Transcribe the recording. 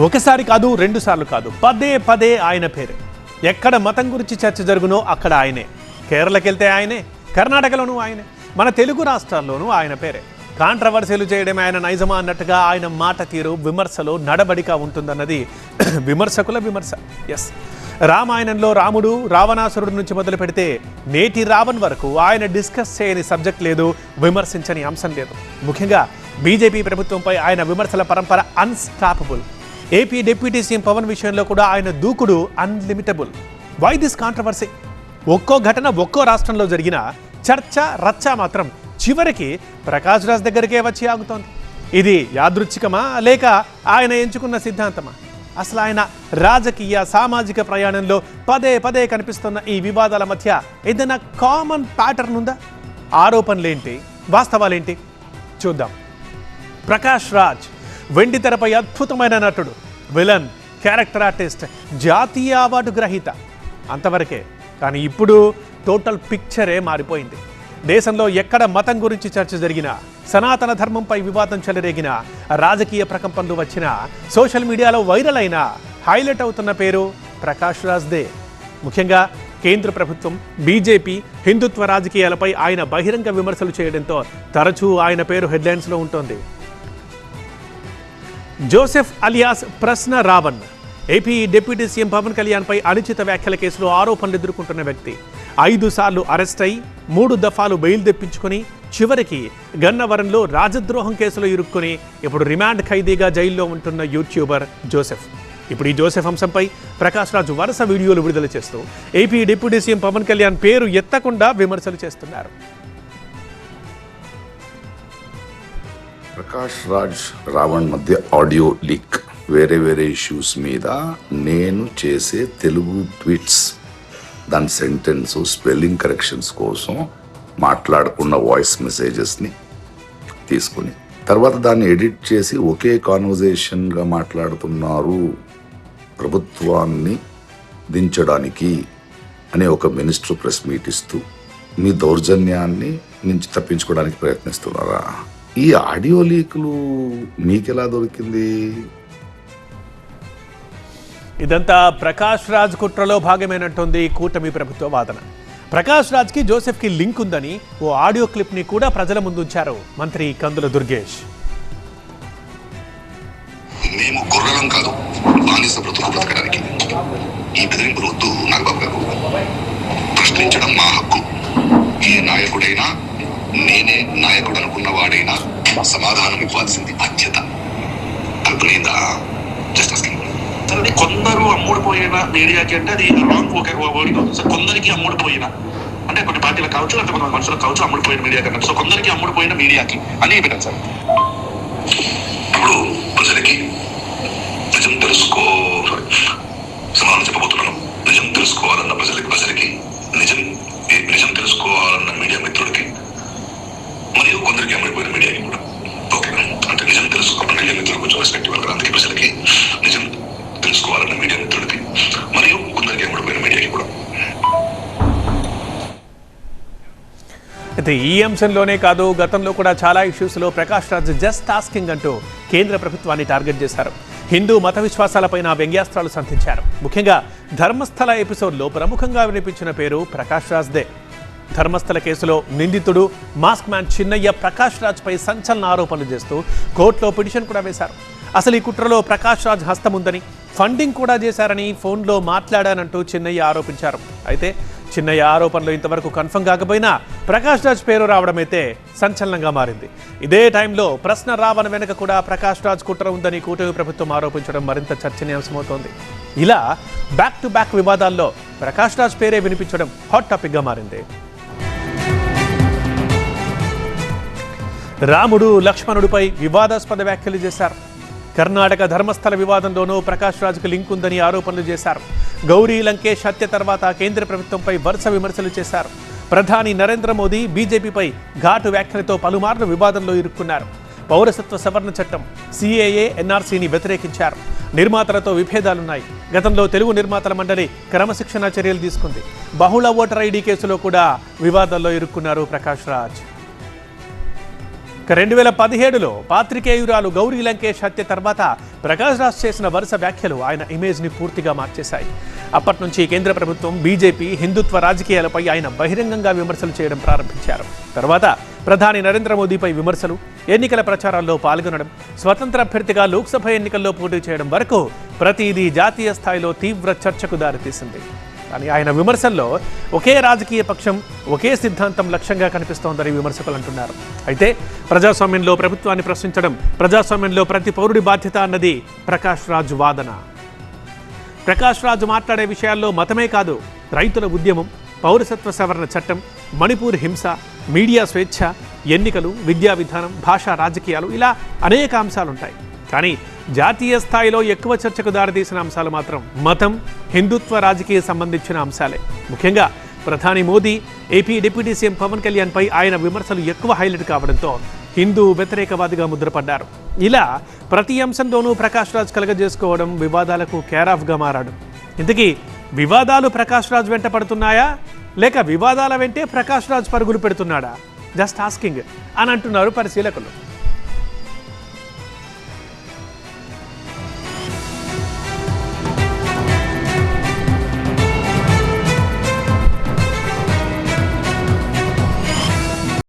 ఒకసారి కాదు, రెండు సార్లు కాదు, పదే పదే ఆయన పేరు. ఎక్కడ మతం గురించి చర్చ జరుగునో అక్కడ ఆయనే. కేరళకి వెళ్తే ఆయనే, కర్ణాటకలోనూ ఆయనే, మన తెలుగు రాష్ట్రాల్లోనూ ఆయన పేరే. కాంట్రవర్సీలు చేయడం ఆయన నైజమా అన్నట్టుగా ఆయన మాట తీరు, విమర్శలో నడబడిక ఉంటుందన్నది విమర్శకుల విమర్శ. ఎస్, రామాయణంలో రాముడు రావణాసురుడు నుంచి మొదలు పెడితే నేటి రావణ్ వరకు ఆయన డిస్కస్ చేయని సబ్జెక్ట్ లేదు, విమర్శించని అంశం లేదు. ముఖ్యంగా బీజేపీ ప్రభుత్వంపై ఆయన విమర్శల పరంపర unstoppable. AP deputy CM Pawan విషయంలో కూడా ఆయన దూకుడు అన్లిమిటబుల్. Why this controversy? ఒక్కో ఘటన ఒక్కో రాష్ట్రంలో జరిగిన చర్చ రచ్చ మాత్రం చివరికి ప్రకాష్ రాజ్ దగ్గరికే వచ్చి ఆగుతోంది. ఇది యాదృచ్ఛికమా లేక ఆయన ఎంచుకున్న సిద్ధాంతమా? అసలు ఆయన రాజకీయ సామాజిక ప్రయాణంలో పదే పదే కనిపిస్తున్న ఈ వివాదాల మధ్య ఏదైనా కామన్ ప్యాటర్న్ ఉందా? ఆరోపణలేంటి, వాస్తవాలేంటి చూద్దాం. ప్రకాష్ రాజ్ వెండి తెరపై అద్భుతమైన నటుడు, విలన్, క్యారెక్టర్ ఆర్టిస్ట్, జాతీయ అవార్డు గ్రహీత. అంతవరకే. కానీ ఇప్పుడు టోటల్ పిక్చరే మారిపోయింది. దేశంలో ఎక్కడ మతం గురించి చర్చ జరిగినా, సనాతన ధర్మంపై వివాదం చెలరేగినా, రాజకీయ ప్రకంపనలు వచ్చినా, సోషల్ మీడియాలో వైరల్ అయినా హైలైట్ అవుతున్న పేరు ప్రకాష్ రాజ్దే. ముఖ్యంగా కేంద్ర ప్రభుత్వం, బీజేపీ, హిందుత్వ రాజకీయాలపై ఆయన బహిరంగ విమర్శలు చేయడంతో తరచూ ఆయన పేరు హెడ్లైన్స్లో ఉంటుంది. జోసెఫ్ అలియాస్ ప్రశ్న Ravan AP deputy CM Pawan కళ్యాణ్పై అనుచిత వ్యాఖ్యల కేసులో ఆరోపణలు ఎదుర్కొంటున్న వ్యక్తి. 5 సార్లు అరెస్ట్ అయి 3 దఫాలు బెయిల్ తెప్పించుకొని చివరికి గన్నవరంలో రాజద్రోహం కేసులో ఇరుక్కుని ఇప్పుడు రిమాండ్ ఖైదీగా జైల్లో ఉంటున్న యూట్యూబర్ జోసెఫ్. ఇప్పుడు ఈ జోసెఫ్ అంశంపై ప్రకాష్ రాజ్ వరుస వీడియోలు విడుదల చేస్తూ AP deputy CM Pawan Kalyan పేరు ఎత్తకుండా విమర్శలు చేస్తున్నారు. ప్రకాష్ రాజ్ రావణ్ మధ్య ఆడియో లీక్, వేరే వేరే ఇష్యూస్ మీద నేను చేసే తెలుగు ట్వీట్స్, దాని సెంటెన్స్ స్పెల్లింగ్ కరెక్షన్స్ కోసం మాట్లాడుకున్న వాయిస్ మెసేజెస్ని తీసుకుని తర్వాత దాన్ని ఎడిట్ చేసి ఒకే కాన్వర్జేషన్గా మాట్లాడుతున్నారు ప్రభుత్వాన్ని దించడానికి అనే ఒక మినిస్టర్ ప్రెస్ మీట్ ఇస్తూ మీ దౌర్జన్యాన్ని నుంచి తప్పించుకోవడానికి ప్రయత్నిస్తున్నారా? ఈ ఆడియో లీకులు మీకెలా దొరికింది? ఇదంతా ప్రకాష్ రాజ్ కుట్రలో భాగమేనంటోంది కూటమి ప్రభుత్వ వాదన. ప్రకాష్ రాజ్కి జోసెఫ్కి లింక్ ఉందని ఓ ఆడియో క్లిప్ని కూడా ప్రజల ముందుంచారు మంత్రి కందుల దుర్గేష్. మేము గొర్రెలం కాదు, బానిస బ్రతుకు బ్రతకడానికి. ఈ బెదిరింపులు వద్దు నాగబాబు గారు. ప్రశ్నించడం మా హక్కు. ఏ నాయకుడైనా, నేనే నాయకుడు అనుకున్న వాడైనా సమాధానం ఇవ్వాల్సింది బాధ్యత. అర్థమైందా? Just asking. కొందరు అమ్ముడుపోయిన మీడియాకి అంటే అది రాంగ్ వర్డింగ్ అవుతుంది సార్. కొందరికి అమ్ముడుపోయిన అంటే కొన్ని పార్టీలకు కావచ్చు, లేకపోతే కొంత మనుషులకు కావచ్చు, అమ్ముడుపోయిన మీడియా కన్నా. సో కొందరికి అమ్ముడుపోయిన మీడియాకి అని పెట్టాను సార్. ఇప్పుడు ప్రజలకి నిజం సమాధానం చెప్పబోతున్నాను. నిజం తెలుసుకోవాలన్న ప్రజలకి నిజం తెలుసుకోవాలన్న మీడియా మిత్రులకి మరియు కొందరికి అమ్ముడిపోయిన మీడియాకి కూడా. ఓకే, అంటే నిజం తెలుసుకోవాలన్న మీడియా మిత్రులకు కొంచెం రెస్పెక్ట్ ఇవ్వాలి. అందుకే ప్రజలకి నిజం తెలుసుకోవాలన్న మీడియా మిత్రులకి మరియు కొందరికి అమ్ముడిపోయిన మీడియాకి కూడా. అయితే ఈ అంశంలోనే కాదు, గతంలో కూడా చాలా ఇష్యూస్లో ప్రకాష్ రాజ్ జస్ట్ ఆస్కింగ్ అంటూ కేంద్ర ప్రభుత్వాన్ని టార్గెట్ చేశారు. హిందూ మత విశ్వాసాలపైన వ్యంగ్యాస్త్రాలు సంధించారు. ముఖ్యంగా ధర్మస్థల ఎపిసోడ్లో ప్రముఖంగా వినిపించిన పేరు ప్రకాష్ రాజ్దే. ధర్మస్థల కేసులో నిందితుడు మాస్క్ మ్యాన్ చిన్నయ్య ప్రకాష్ రాజ్పై సంచలన ఆరోపణలు చేస్తూ కోర్టులో పిటిషన్ కూడా వేశారు. అసలు ఈ కుట్రలో ప్రకాష్ రాజ్ హస్తం ఉందని, ఫండింగ్ కూడా చేశారని ఫోన్లో మాట్లాడానంటూ చిన్నయ్య ఆరోపించారు. అయితే చిన్నయ్య ఆరోపణలు ఇంతవరకు కన్ఫర్మ్ కాకపోయినా ప్రకాష్ రాజ్ పేరు రావడం అయితే సంచలనంగా మారింది. ఇదే టైంలో ప్రశ్న రావణ వెనుక కూడా ప్రకాష్ రాజ్ కుట్ర ఉందని కూటమి ప్రభుత్వం ఆరోపించడం మరింత చర్చనీయాంశమవుతోంది. ఇలా బ్యాక్ టు బ్యాక్ వివాదాల్లో ప్రకాష్ రాజ్ పేరే వినిపించడం హాట్ టాపిక్గా మారింది. రాముడు లక్ష్మణుడిపై వివాదాస్పద వ్యాఖ్యలు చేశారు. కర్ణాటక ధర్మస్థల వివాదంలోనూ ప్రకాష్ రాజ్కు లింక్ ఉందని ఆరోపణలు చేశారు. గౌరీ లంకేష్ హత్య తర్వాత కేంద్ర ప్రభుత్వంపై వరుస విమర్శలు చేశారు. ప్రధాని నరేంద్ర మోదీ బీజేపీపై ఘాటు వ్యాఖ్యలతో పలుమార్లు వివాదంలో ఇరుక్కున్నారు. పౌరసత్వ సవరణ చట్టం, సిఏఏ, ఎన్ఆర్సీని వ్యతిరేకించారు. నిర్మాతలతో విభేదాలున్నాయి. గతంలో తెలుగు నిర్మాతల మండలి క్రమశిక్షణ చర్యలు తీసుకుంది. బహుళ ఓటర్ ఐడి కేసులో కూడా వివాదాల్లో ఇరుక్కున్నారు ప్రకాష్ రాజ్. 2017లో పాత్రికేయురాలు గౌరీ లంకేష్ హత్య తర్వాత ప్రకాష్ రాజ్ చేసిన వరుస వ్యాఖ్యలు ఆయన ఇమేజ్ని పూర్తిగా మార్చేశాయి. అప్పటి నుంచి కేంద్ర ప్రభుత్వం, బీజేపీ, హిందుత్వ రాజకీయాలపై ఆయన బహిరంగంగా విమర్శలు చేయడం ప్రారంభించారు. తర్వాత ప్రధాని నరేంద్ర మోదీపై విమర్శలు, ఎన్నికల ప్రచారాల్లో పాల్గొనడం, స్వతంత్ర అభ్యర్థిగా లోక్సభ ఎన్నికల్లో పోటీ చేయడం వరకు ప్రతిదీ జాతీయ స్థాయిలో తీవ్ర చర్చకు దారితీసింది. కానీ ఆయన విమర్శల్లో ఒకే రాజకీయ పక్షం, ఒకే సిద్ధాంతం లక్ష్యంగా కనిపిస్తోందని విమర్శకులు అంటున్నారు. అయితే ప్రజాస్వామ్యంలో ప్రభుత్వాన్ని ప్రశ్నించడం, ప్రజాస్వామ్యంలో ప్రతి పౌరుడి బాధ్యత అన్నది ప్రకాష్ రాజ్ వాదన. ప్రకాష్ రాజ్ మాట్లాడే విషయాల్లో మతమే కాదు, రైతుల ఉద్యమం, పౌరసత్వ సవరణ చట్టం, మణిపూర్ హింస, మీడియా స్వేచ్ఛ, ఎన్నికలు, విద్యా విధానం, భాషా రాజకీయాలు, ఇలా అనేక అంశాలుంటాయి. కానీ జాతీయ స్థాయిలో ఎక్కువ చర్చకు దారితీసిన అంశాలు మాత్రం మతం, హిందుత్వ రాజకీయ సంబంధించిన అంశాలే. ముఖ్యంగా ప్రధాని Modi, AP deputy CM Pawan కళ్యాణ్పై ఆయన విమర్శలు ఎక్కువ హైలైట్ కావడంతో హిందూ వ్యతిరేకవాదిగా ముద్రపడ్డారు. ఇలా ప్రతి అంశంలోనూ ప్రకాష్ రాజ్ కలగజేసుకోవడం వివాదాలకు కేరాఫ్గా మారాడు. ఇంతకీ వివాదాలు ప్రకాష్ రాజ్ వెంట పడుతున్నాయా, లేక వివాదాల వెంటే ప్రకాష్ రాజ్ పరుగులు పెడుతున్నాడా? జస్ట్ ఆస్కింగ్ అని అంటున్నారు పరిశీలకులు.